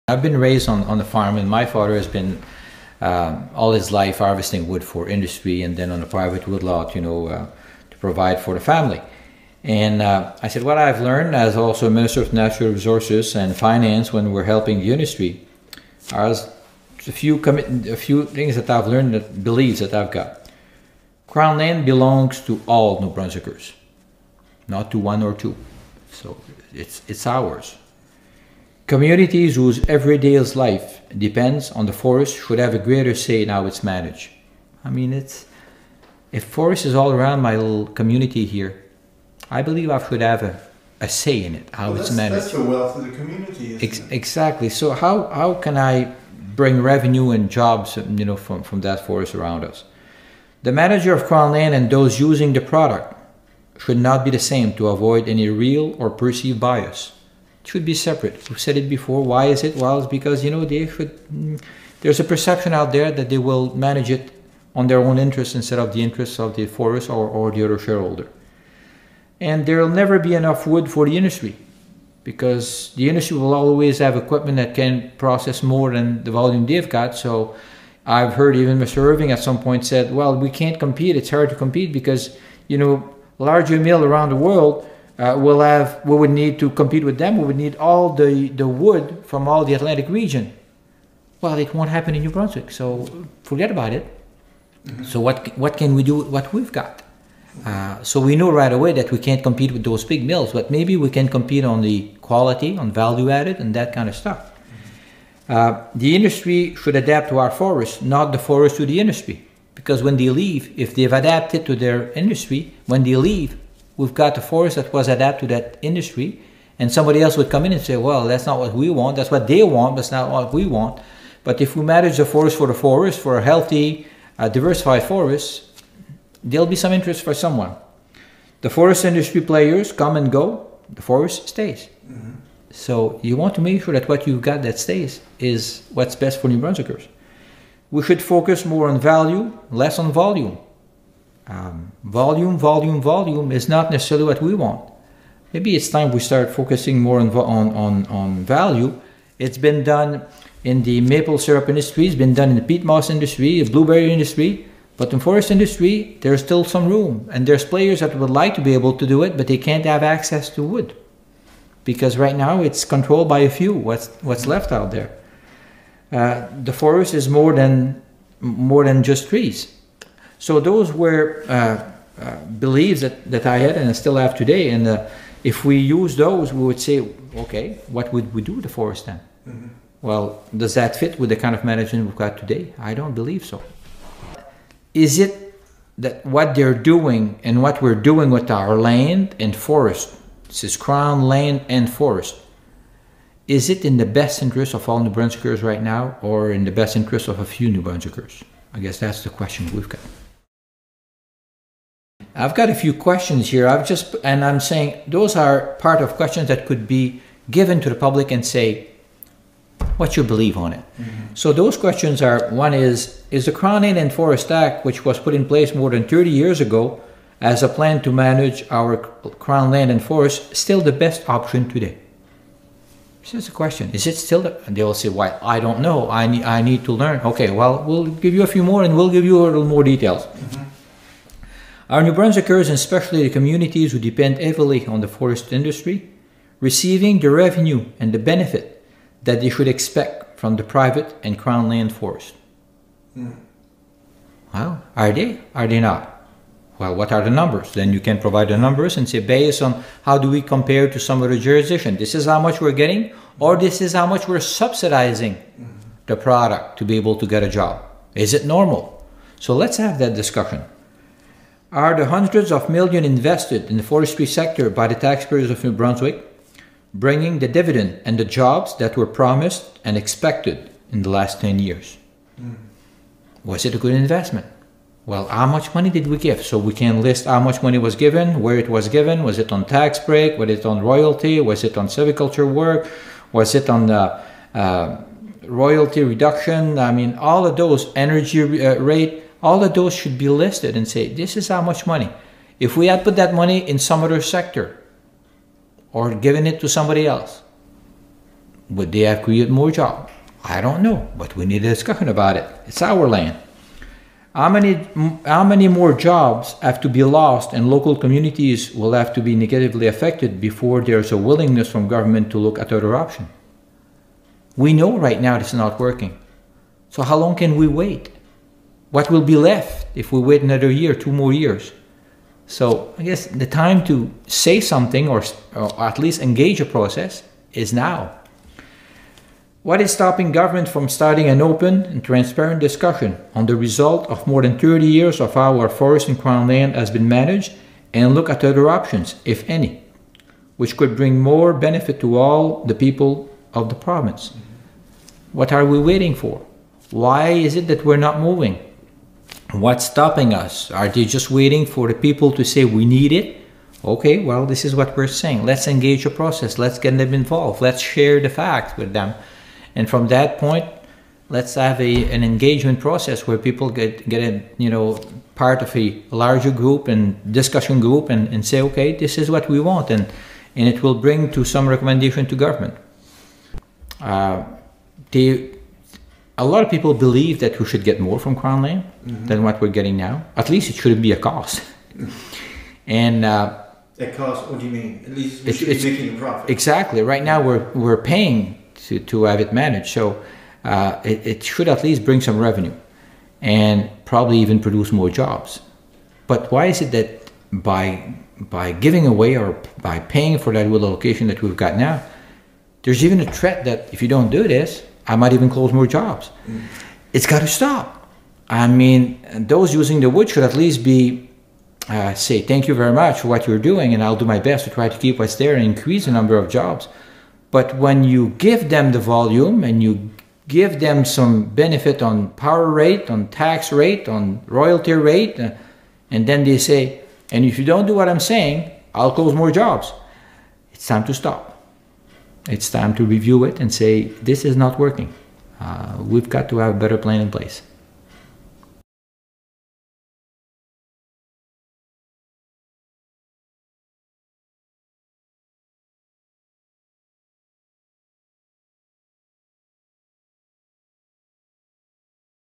I've been raised on the farm, and my father has been all his life harvesting wood for industry and then on a private woodlot, to provide for the family. And I said, what I've learned as also a Minister of Natural Resources and Finance when we're helping the industry are a few things that I've learned, that beliefs that I've got. Crown land belongs to all New Brunswickers, not to one or two. So it's ours. Communities whose everyday life depends on the forest should have a greater say in how it's managed. I mean, if forest is all around my little community here, I believe I should have a say in it, how it's managed. That's the wealth of the community, isn't it? Exactly. So how can I bring revenue and jobs, from that forest around us? The manager of Crown land and those using the product should not be the same to avoid any real or perceived bias. It should be separate. We've said it before. Why is it? Well, it's because, there's a perception out there that they will manage it on their own interests instead of the interests of the forest or the other shareholder. And there will never be enough wood for the industry, because the industry will always have equipment that can process more than the volume they've got. So I've heard even Mr. Irving at some point said, well, we can't compete. It's hard to compete because, larger mill around the world we would need to compete with them. We would need all the wood from all the Atlantic region. Well, it won't happen in New Brunswick, so forget about it. Mm-hmm. So what can we do with what we've got? So we know right away that we can't compete with those big mills, but maybe we can compete on the quality, on value added, and that kind of stuff. The industry should adapt to our forest, not the forest to the industry. Because when they leave, if they've adapted to their industry, when they leave, we've got a forest that was adapted to that industry, and somebody else would come in and say, well, that's not what we want, that's what they want, but it's not what we want. But if we manage the forest, for a healthy, diversified forest, there'll be some interest for someone. The forest industry players come and go, the forest stays. Mm-hmm. So you want to make sure that what you've got that stays is what's best for New Brunswickers. We should focus more on value, less on volume. Volume is not necessarily what we want. Maybe it's time we start focusing more on value. It's been done in the maple syrup industry, it's been done in the peat moss industry, the blueberry industry, but in forest industry, there's still some room. And there's players that would like to be able to do it, but they can't have access to wood. Because right now it's controlled by a few, what's left out there. The forest is more than just trees. So those were beliefs that I had and I still have today. And if we use those, we would say, okay, what would we do with the forest then? Mm-hmm. Well, does that fit with the kind of management we've got today? I don't believe so. Is it that what they're doing and what we're doing with our land and forest, this is Crown land and forest, is it in the best interest of all New Brunswickers right now, or in the best interest of a few New Brunswickers? I guess that's the question we've got. I've got a few questions here. I'm saying those are part of questions that could be given to the public and say, what's your belief on it? Mm-hmm. So those questions are, one is the Crown Land and Forest Act, which was put in place more than 30 years ago as a plan to manage our Crown Land and Forest, still the best option today? So that's a question. Is it still and they will say, well, I don't know. I need to learn. Okay, well, we'll give you a few more and we'll give you a little more details. Mm-hmm. Our New Brunswickers, and especially the communities who depend heavily on the forest industry, receiving the revenue and the benefit that they should expect from the private and Crown land forest. Mm. Well, are they? Are they not? Well, what are the numbers? Then you can provide the numbers and say, based on how do we compare to some other jurisdiction? This is how much we're getting, or this is how much we're subsidizing the product to be able to get a job. Is it normal? So let's have that discussion. Are the hundreds of millions invested in the forestry sector by the taxpayers of New Brunswick bringing the dividend and the jobs that were promised and expected in the last 10 years? Mm. Was it a good investment? Well, how much money did we give? So we can list how much money was given, where it was given. Was it on tax break? Was it on royalty? Was it on silviculture work? Was it on royalty reduction? I mean, all of those, energy rate, all of those should be listed and say, this is how much money. If we had put that money in some other sector or given it to somebody else, Would they have created more jobs? I don't know, but we need a discussion about it. It's our land. How many more jobs have to be lost and local communities will have to be negatively affected before there's a willingness from government to look at other options? We know right now it's not working. So how long can we wait? What will be left if we wait another year, 2 more years? So I guess the time to say something or at least engage a process is now. What is stopping government from starting an open and transparent discussion on the result of more than 30 years of how our forest and crown land has been managed and look at other options, if any, which could bring more benefit to all the people of the province? What are we waiting for? Why is it that we're not moving? What's stopping us? Are they just waiting for the people to say we need it? Okay, well, this is what we're saying. Let's engage a process. Let's get them involved. Let's share the facts with them. And from that point, let's have an engagement process where people get part of a larger group and discussion group and say, okay, this is what we want. And it will bring to some recommendation to government. A lot of people believe that we should get more from Crown land than what we're getting now. At least it shouldn't be a cost. And at cost, what do you mean? At least we should be making a profit. Exactly. Right now we're paying to have it managed, so it should at least bring some revenue and probably even produce more jobs. But why is it that by giving away or by paying for that little allocation that we've got now, there's even a threat that if you don't do this, I might even close more jobs. It's got to stop. I mean, those using the wood should at least be say thank you very much for what you're doing, and I'll do my best to try to keep what's there and increase the number of jobs. But when you give them the volume and you give them some benefit on power rate, on tax rate, on royalty rate, and then they say, and if you don't do what I'm saying, I'll close more jobs. It's time to stop. It's time to review it and say, this is not working. We've got to have a better plan in place.